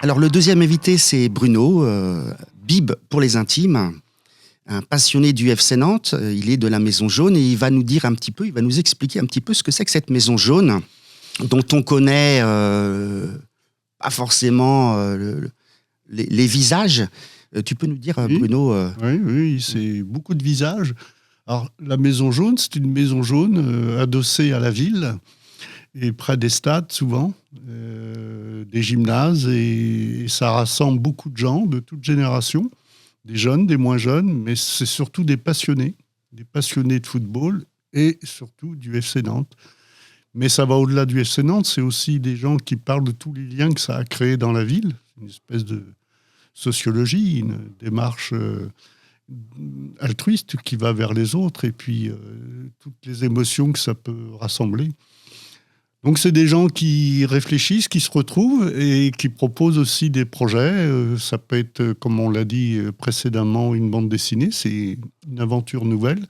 Alors le deuxième invité, c'est Bruno, Bib pour les intimes, un passionné du FC Nantes. Il est de la Maison Jaune et il va nous dire un petit peu, il va nous expliquer un petit peu ce que c'est que cette Maison Jaune, dont on connaît pas forcément les visages. Tu peux nous dire, Oui. Bruno Oui, c'est beaucoup de visages. Alors, la Maison Jaune, c'est une maison jaune adossée à la ville et près des stades, souvent, des gymnases. Et ça rassemble beaucoup de gens de toutes générations, des jeunes, des moins jeunes, mais c'est surtout des passionnés de football et surtout du FC Nantes. Mais ça va au-delà du FC Nantes, c'est aussi des gens qui parlent de tous les liens que ça a créés dans la ville, une espèce de sociologie, une démarche altruiste qui va vers les autres et puis toutes les émotions que ça peut rassembler. Donc c'est des gens qui réfléchissent, qui se retrouvent et qui proposent aussi des projets. Ça peut être, comme on l'a dit précédemment, une bande dessinée. C'est une aventure nouvelle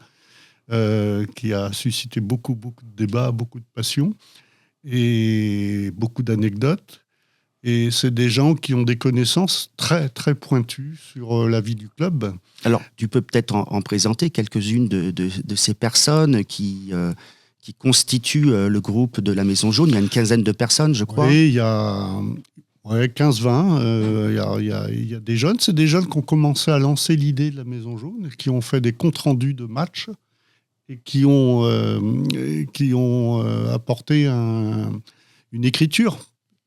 qui a suscité beaucoup de débats, beaucoup de passion et beaucoup d'anecdotes. Et c'est des gens qui ont des connaissances très, très pointues sur la vie du club. Alors, tu peux peut-être en présenter quelques-unes de ces personnes qui constituent le groupe de la Maison Jaune. Il y a une quinzaine de personnes, je crois. Oui, il y a 15-20. Il y a des jeunes. C'est des jeunes qui ont commencé à lancer l'idée de la Maison Jaune, qui ont fait des comptes rendus de matchs et qui ont apporté une écriture.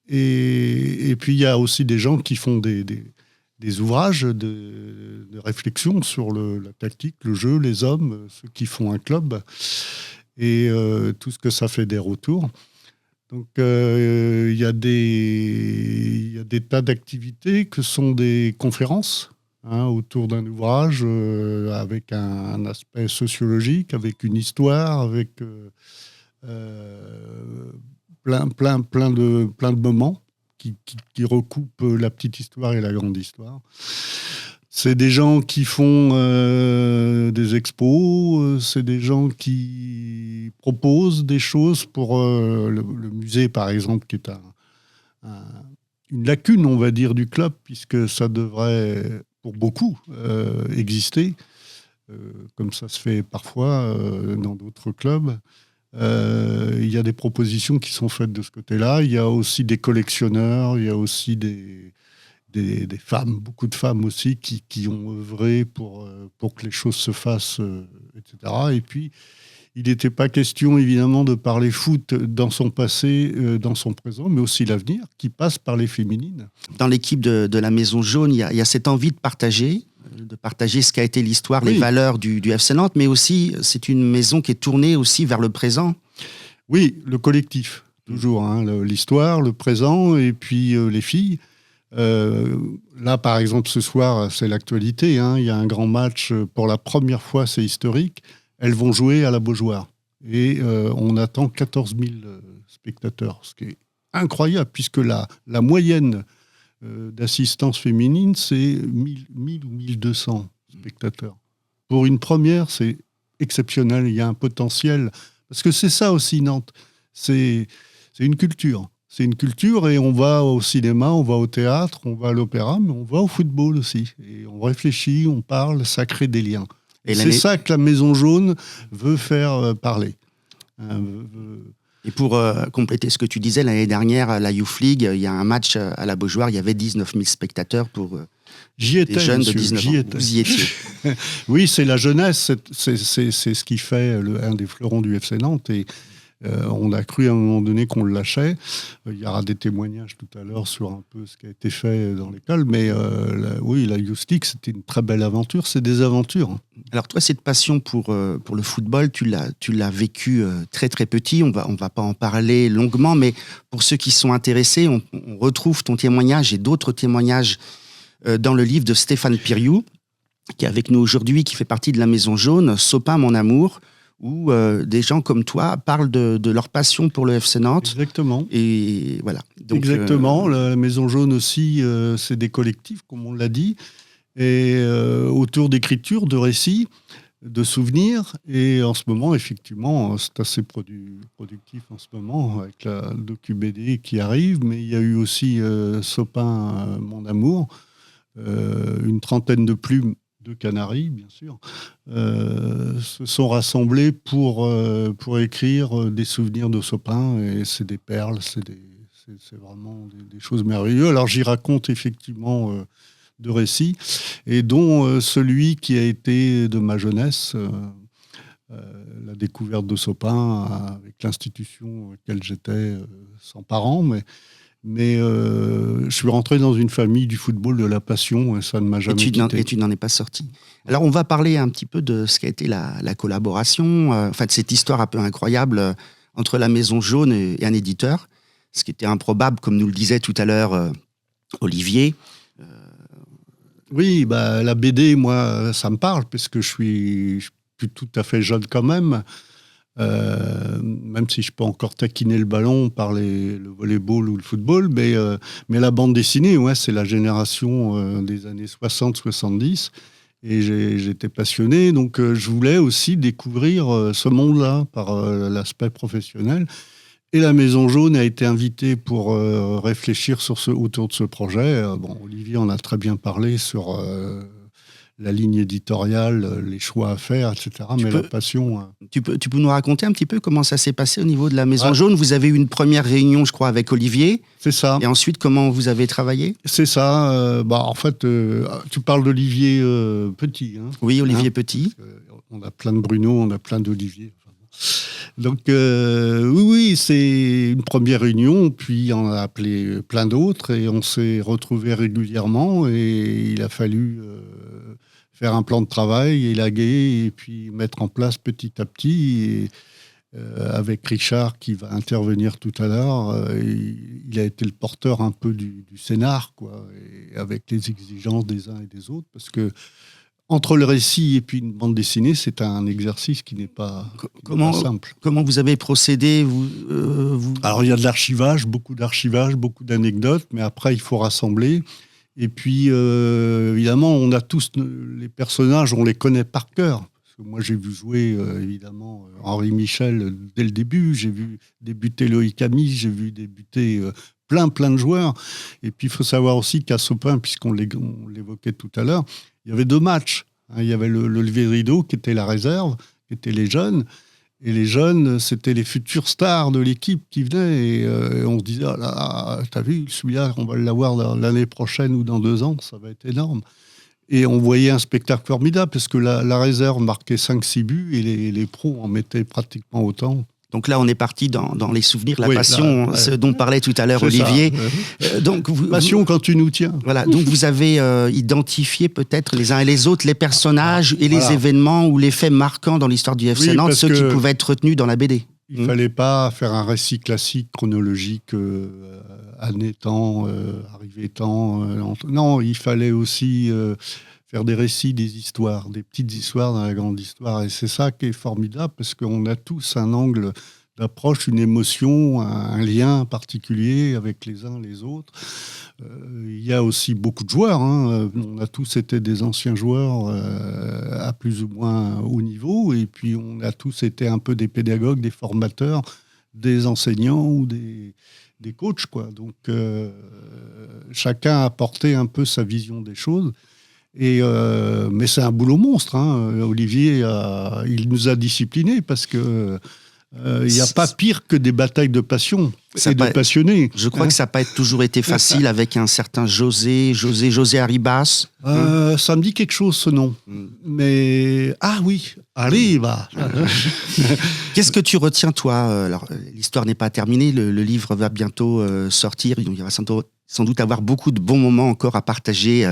Et puis, il y a aussi des gens qui font des ouvrages de réflexion sur la tactique, le jeu, les hommes, ceux qui font un club et tout ce que ça fait des retours. Donc, il y a des tas d'activités que sont des conférences autour d'un ouvrage avec un aspect sociologique, avec une histoire, avec plein de moments qui recoupent la petite histoire et la grande histoire. C'est des gens qui font des expos, c'est des gens qui proposent des choses pour le musée, par exemple, qui est une lacune, on va dire, du club, puisque ça devrait, pour beaucoup, exister, comme ça se fait parfois dans d'autres clubs. Il y a des propositions qui sont faites de ce côté-là. Il y a aussi des collectionneurs, il y a aussi des femmes, beaucoup de femmes aussi, qui ont œuvré pour que les choses se fassent, etc. Et puis, il n'était pas question, évidemment, de parler foot dans son passé, dans son présent, mais aussi l'avenir, qui passe par les féminines. Dans l'équipe de la Maison Jaune, il y a cette envie de partager ce qu'a été l'histoire, les valeurs du FC Nantes, mais aussi, c'est une maison qui est tournée aussi vers le présent. Oui, le collectif, toujours. L'histoire, le présent, et puis les filles. Là, par exemple, ce soir, c'est l'actualité. Il y a un grand match. Pour la première fois, c'est historique. Elles vont jouer à la Beaujoire. Et on attend 14 000 spectateurs, ce qui est incroyable, puisque la moyenne d'assistance féminine, c'est 1000 ou 1200 spectateurs. Pour une première, c'est exceptionnel. Il y a un potentiel. Parce que c'est ça aussi, Nantes. C'est une culture. C'est une culture et on va au cinéma, on va au théâtre, on va à l'opéra, mais on va au football aussi. Et on réfléchit, on parle, ça crée des liens. Et c'est ça que la Maison Jaune veut faire parler. Et pour compléter ce que tu disais, l'année dernière, à la Youth League, il y a un match à la Beaujoire, il y avait 19 000 spectateurs pour des jeunes de 19 ans. Vous y étiez. Oui, c'est la jeunesse, c'est ce qui fait un des fleurons du FC Nantes. Et on a cru à un moment donné qu'on le lâchait. Il y aura des témoignages tout à l'heure sur un peu ce qui a été fait dans l'école. Mais la Youth League, c'était une très belle aventure. C'est des aventures. Alors toi, cette passion pour le football, tu l'as vécu très très petit. On va pas en parler longuement, mais pour ceux qui sont intéressés, on retrouve ton témoignage et d'autres témoignages dans le livre de Stéphane Piriou, qui est avec nous aujourd'hui, qui fait partie de la Maison Jaune, Sopin mon amour, où des gens comme toi parlent de leur passion pour le FC Nantes. Exactement. Et voilà. Donc, exactement. La Maison Jaune aussi, c'est des collectifs, comme on l'a dit. Et autour d'écriture, de récits, de souvenirs. Et en ce moment, effectivement, c'est assez productif en ce moment avec le docu-BD qui arrive. Mais il y a eu aussi Sopin, Mon Amour, une trentaine de plumes de Canaries, bien sûr, se sont rassemblés pour écrire des souvenirs de Sopin. Et c'est des perles, c'est vraiment des choses merveilleuses. Alors j'y raconte effectivement de récits, et dont celui qui a été de ma jeunesse, la découverte de Sopin avec l'institution à laquelle j'étais sans parents, mais je suis rentré dans une famille du football, de la passion, et ça ne m'a jamais quitté. Et tu n'en es pas sorti. Alors on va parler un petit peu de ce qu'a été la collaboration, de cette histoire un peu incroyable entre la Maison Jaune et un éditeur, ce qui était improbable, comme nous le disait tout à l'heure Olivier. Oui, la BD, moi, ça me parle, parce que je suis tout à fait jeune quand même. Même si je peux encore taquiner le ballon par le volleyball ou le football, mais la bande dessinée, ouais, c'est la génération des années 60-70, et j'étais passionné, donc je voulais aussi découvrir ce monde-là par l'aspect professionnel. Et la Maison Jaune a été invitée pour réfléchir autour de ce projet. Olivier en a très bien parlé sur la ligne éditoriale, les choix à faire, etc. La passion... Tu peux nous raconter un petit peu comment ça s'est passé au niveau de la Maison Jaune? Vous avez eu une première réunion, je crois, avec Olivier. C'est ça. Et ensuite, comment vous avez travaillé? C'est ça. En fait, tu parles d'Olivier Petit. Hein, oui, Olivier Petit. On a plein de Bruno, on a plein d'Olivier. Donc, oui, c'est une première réunion, puis on a appelé plein d'autres, et on s'est retrouvés régulièrement, et il a fallu faire un plan de travail, élaguer, et puis mettre en place petit à petit. Et, avec Richard, qui va intervenir tout à l'heure, il a été le porteur un peu du scénar, quoi, et avec les exigences des uns et des autres, parce que entre le récit et puis une bande dessinée, c'est un exercice qui n'est pas simple. Comment vous avez procédé Alors, il y a de l'archivage, beaucoup d'anecdotes, mais après, il faut rassembler. Et puis, évidemment, on a tous les personnages, on les connaît par cœur. Parce que moi, j'ai vu jouer, évidemment, Henri Michel dès le début. J'ai vu débuter Loïc Ami, j'ai vu débuter plein de joueurs. Et puis, il faut savoir aussi qu'à Sopin, puisqu'on l'évoquait tout à l'heure, il y avait 2 matchs. Il y avait le lever de rideau, qui était la réserve, qui étaient les jeunes. Et les jeunes, c'était les futures stars de l'équipe qui venaient. Et on se disait, oh là, t'as vu, celui-là, on va l'avoir l'année prochaine ou dans 2 ans, ça va être énorme. Et on voyait un spectacle formidable, parce que la réserve marquait 5-6 buts, et les pros en mettaient pratiquement autant. Donc là, on est parti dans les souvenirs, la passion, ce dont parlait tout à l'heure Olivier. Passion quand tu nous tiens. Voilà. Donc vous avez identifié peut-être les uns et les autres les personnages et les événements ou les faits marquants dans l'histoire du FC Nantes, ceux qui pouvaient être retenus dans la BD. Il ne fallait pas faire un récit classique, chronologique, année temps, arrivée temps. Non, il fallait aussi faire des récits, des histoires, des petites histoires dans la grande histoire. Et c'est ça qui est formidable, parce qu'on a tous un angle d'approche, une émotion, un lien particulier avec les uns les autres. Il y a aussi beaucoup de joueurs. Hein. On a tous été des anciens joueurs à plus ou moins haut niveau. Et puis, on a tous été un peu des pédagogues, des formateurs, des enseignants ou des coachs, quoi. Donc, chacun a apporté un peu sa vision des choses. Mais c'est un boulot monstre. Hein. Olivier, il nous a disciplinés, parce que il n'y a pas pire que des batailles de passion et de passionnés. Je crois que ça n'a pas toujours été facile avec un certain José Arribas. Ça me dit quelque chose, ce nom. Mais oui, allez, va. Qu'est-ce que tu retiens, toi? Alors, l'histoire n'est pas terminée, le livre va bientôt sortir. Il va sans doute avoir beaucoup de bons moments encore à partager.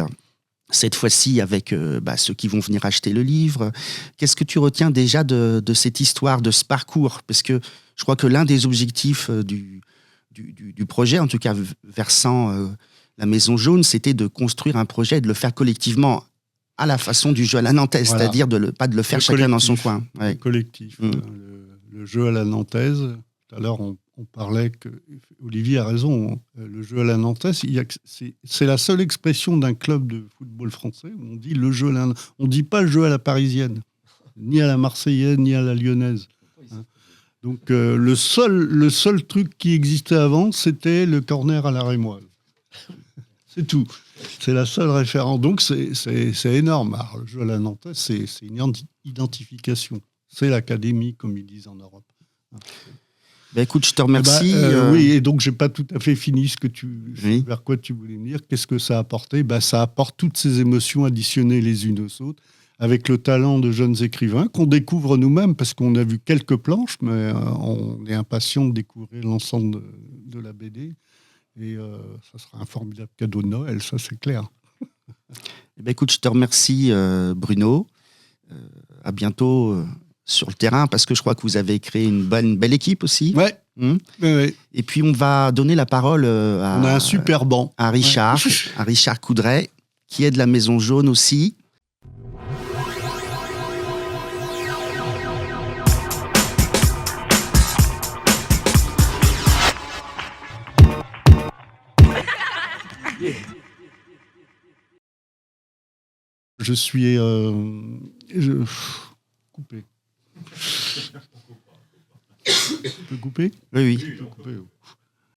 Cette fois-ci avec ceux qui vont venir acheter le livre. Qu'est-ce que tu retiens déjà de cette histoire, de ce parcours? Parce que je crois que l'un des objectifs du projet, en tout cas versant la Maison Jaune, c'était de construire un projet et de le faire collectivement à la façon du jeu à la nantaise, c'est-à-dire pas de le faire chacun dans son coin. Ouais. Le collectif, le jeu à la nantaise. Tout à l'heure, on parlait que Olivier a raison. Le jeu à la nantaise, c'est la seule expression d'un club de football français où on dit le jeu on dit pas le jeu à la parisienne. ni à la Marseillaise, ni à la Lyonnaise. Hein. Donc le seul truc qui existait avant, c'était le corner à la rémoise. C'est tout. C'est la seule référence. Donc c'est énorme. Alors, le jeu à la nantaise, c'est une identification. C'est l'académie, comme ils disent en Europe. Ben écoute, je te remercie. Oui, et donc j'ai pas tout à fait fini Oui. vers quoi tu voulais me dire. Qu'est-ce que ça a apporté ? Ça apporte toutes ces émotions additionnées les unes aux autres, avec le talent de jeunes écrivains qu'on découvre nous-mêmes, parce qu'on a vu quelques planches, mais on est impatient de découvrir l'ensemble de la BD. Et ça sera un formidable cadeau de Noël, ça c'est clair. Ben écoute, je te remercie, Bruno. À bientôt sur le terrain, parce que je crois que vous avez créé une belle équipe aussi. Ouais. Ouais. Et puis on va donner la parole On a un super banc. à Richard, à Richard Coudray, qui est de la Maison Jaune aussi. Je suis coupé. Tu peux couper ? Oui. Je peux couper.